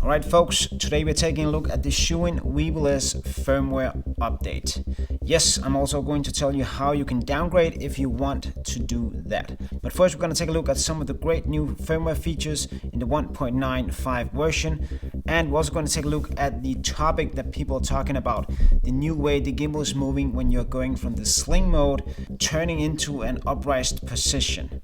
Alright folks, today we're taking a look at the Zhiyun Weebill S firmware update. Yes, I'm also going to tell you how you can downgrade if you want to do that. But first we're going to take a look at some of the great new firmware features in the 1.95 version, and we're also going to take a look at the topic that people are talking about, the new way the gimbal is moving when you're going from the sling mode turning into an upright position.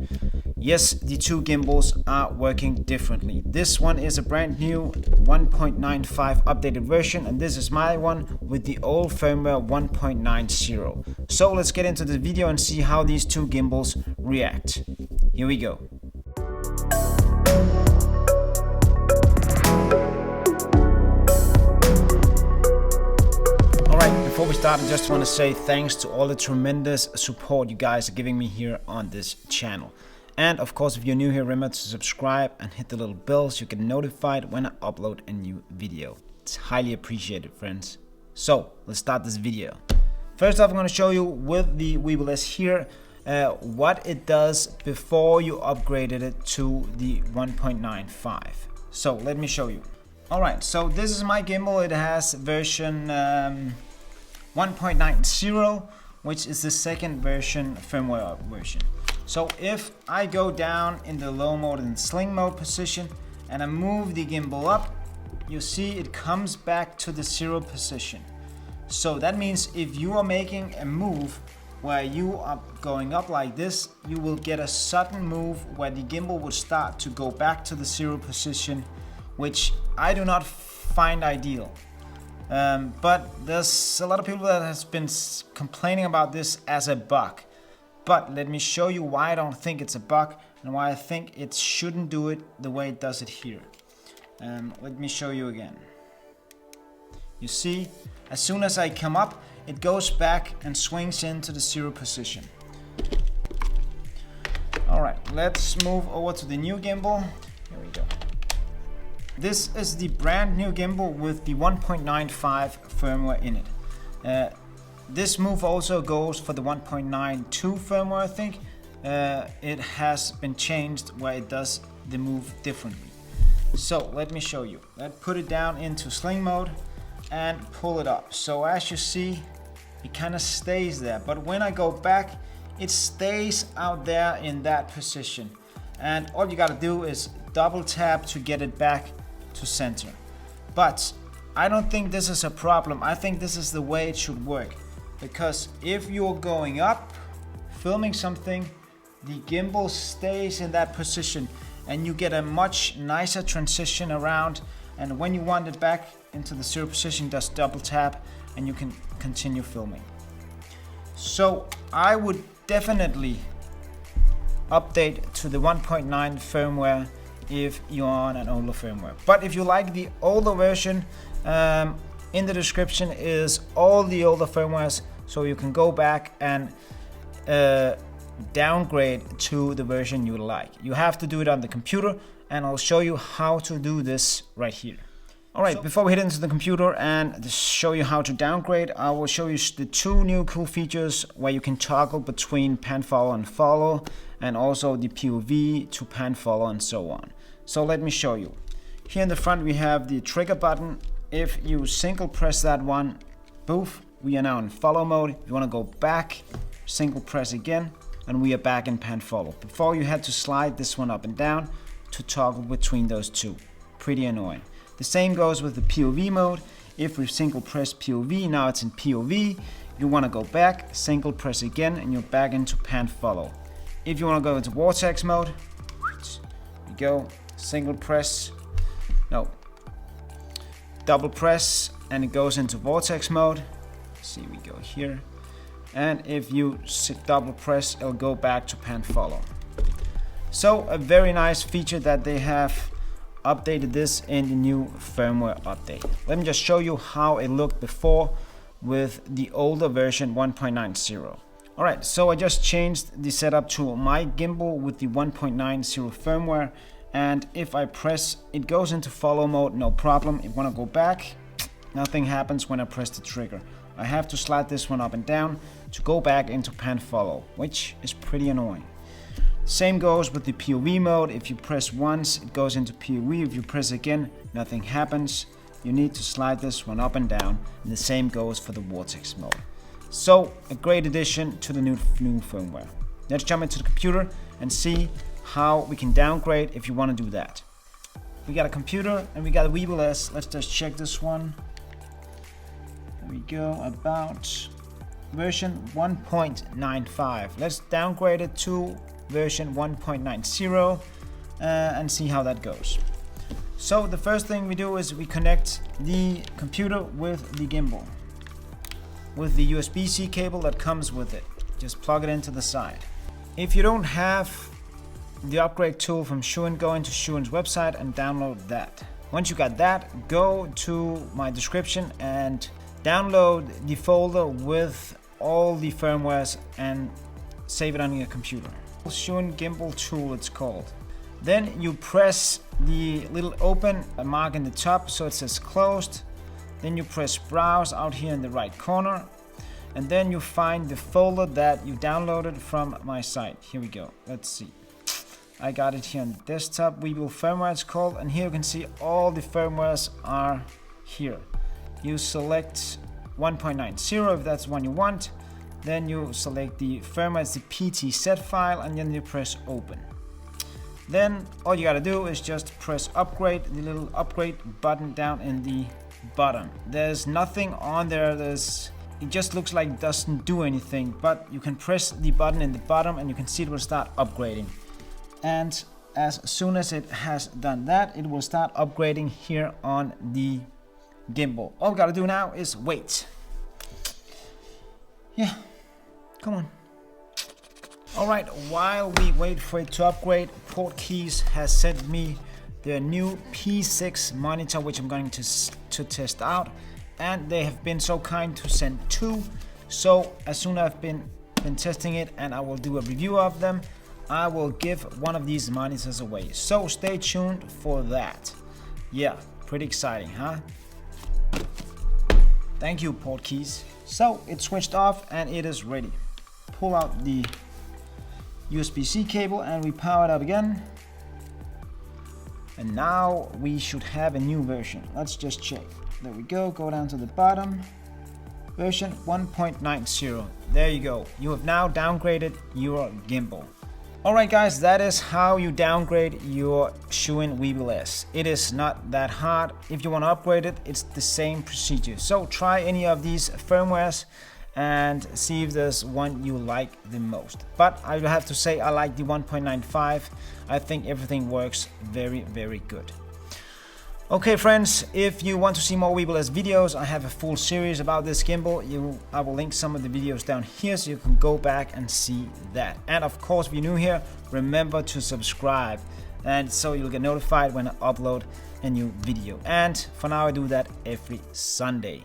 Yes, the two gimbals are working differently. This one is a brand new 1.95 updated version, and this is my one with the old firmware 1.90. So let's get into the video and see how these two gimbals react. Here we go. Alright, before we start, I just want to say thanks to all the tremendous support you guys are giving me here on this channel. And of course, if you're new here, remember to subscribe and hit the little bell so you get notified when I upload a new video. It's highly appreciated, friends. So let's start this video. First off, I'm going to show you with the Weebill S here what it does before you upgraded it to the 1.95. So let me show you. Alright, so this is my gimbal. It has version 1.90, which is the second version, firmware version. So if I go down in the low mode and sling mode position and I move the gimbal up, you see it comes back to the 0 position. So that means if you are making a move where you are going up like this, you will get a sudden move where the gimbal would start to go back to the 0 position, which I do not find ideal. But there's a lot of people that has been complaining about this as a bug. But let me show you why I don't think it's a bug and why I think it shouldn't do it the way it does it here. Let me show you again. You see, as soon as I come up, it goes back and swings into the 0 position. Alright, let's move over to the new gimbal. Here we go. This is the brand new gimbal with the 1.95 firmware in it. This move also goes for the 1.92 firmware, I think. It has been changed where it does the move differently. So let me show you. Let's put it down into sling mode and pull it up. So as you see, it kind of stays there. But when I go back, it stays out there in that position. And all you got to do is double tap to get it back to center. But I don't think this is a problem. I think this is the way it should work. Because if you're going up, filming something, the gimbal stays in that position and you get a much nicer transition around, and when you want it back into the 0 position, just double tap and you can continue filming. So I would definitely update to the 1.9 firmware if you're on an older firmware. But if you like the older version, in the description is all the older firmwares, so you can go back and downgrade to the version you like. You have to do it on the computer, and I'll show you how to do this right here. Alright, before we head into the computer and show you how to downgrade, I will show you the two new cool features where you can toggle between pan follow and follow, and also the POV to pan follow and so on. So let me show you. Here in the front we have the trigger button. If you single press that one, poof, we are now in follow mode. If you want to go back, single press again, and we are back in pan follow. Before you had to slide this one up and down to toggle between those two. Pretty annoying. The same goes with the POV mode. If we single press POV, now it's in POV. You want to go back, single press again, and you're back into pan follow. If you want to go into vortex mode, you go, single press, no, double press, and it goes into vortex mode. See, we go here, and if you double press, it'll go back to pan follow. So a very nice feature that they have updated this in the new firmware update. Let me just show you how it looked before with the older version 1.90. Alright, so I just changed the setup to my gimbal with the 1.90 firmware, and if I press, it goes into follow mode, no problem. If I want to go back, nothing happens when I press the trigger. I have to slide this one up and down to go back into pan follow, which is pretty annoying. Same goes with the POV mode. If you press once, it goes into POV. If you press again, nothing happens. You need to slide this one up and down, and the same goes for the vortex mode. So, a great addition to the new firmware. Let's jump into the computer and see how we can downgrade if you want to do that. We got a computer and we got a Weebill S. Let's just check this one. There we go, about version 1.95. Let's downgrade it to version 1.90 and see how that goes. So the first thing we do is we connect the computer with the gimbal with the USB-C cable that comes with it. Just plug it into the side. If you don't have the upgrade tool from Zhiyun, go into Zhiyun's website and download that. Once you got that, go to my description and download the folder with all the firmwares and save it on your computer. Zhiyun Gimbal tool it's called. Then you press the little open mark in the top so it says closed. Then you press browse out here in the right corner, and then you find the folder that you downloaded from my site. Here we go. Let's see. I got it here on the desktop. Weebill Firmware it's called, and here you can see all the firmwares are here. You select 1.90 if that's the one you want. Then you select the firmware, it's the PT set file, and then you press open. Then all you gotta do is just press upgrade, the little upgrade button down in the bottom. There's nothing on there, it just looks like it doesn't do anything, but you can press the button in the bottom and you can see it will start upgrading. And as soon as it has done that, it will start upgrading here on the gimbal. All we gotta do now is wait. Yeah, come on. Alright, while we wait for it to upgrade, Portkeys has sent me their new P6 monitor, which I'm going to test out, and they have been so kind to send 2. So as soon as I've been testing it and I will do a review of them, I will give one of these monitors away. So stay tuned for that. Yeah, pretty exciting, huh? Thank you, Portkeys. So it's switched off and it is ready. Pull out the USB-C cable and we power it up again. And now we should have a new version. Let's just check. There we go. Go down to the bottom. Version 1.90. There you go. You have now downgraded your gimbal. Alright guys, that is how you downgrade your Zhiyun Weebill S. It is not that hard. If you want to upgrade it, it's the same procedure. So try any of these firmwares and see if there's one you like the most. But I will have to say I like the 1.95. I think everything works very, very good. Okay friends, if you want to see more Weebill S videos, I have a full series about this gimbal. I will link some of the videos down here so you can go back and see that. And of course, if you're new here, remember to subscribe, and so you'll get notified when I upload a new video. And for now, I do that every Sunday.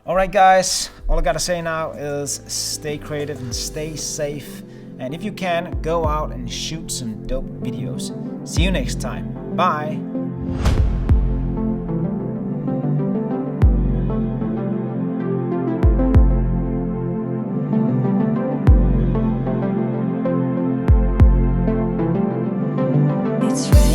Alright guys, all I gotta say now is stay creative and stay safe. And if you can, go out and shoot some dope videos. See you next time. Bye. It's real.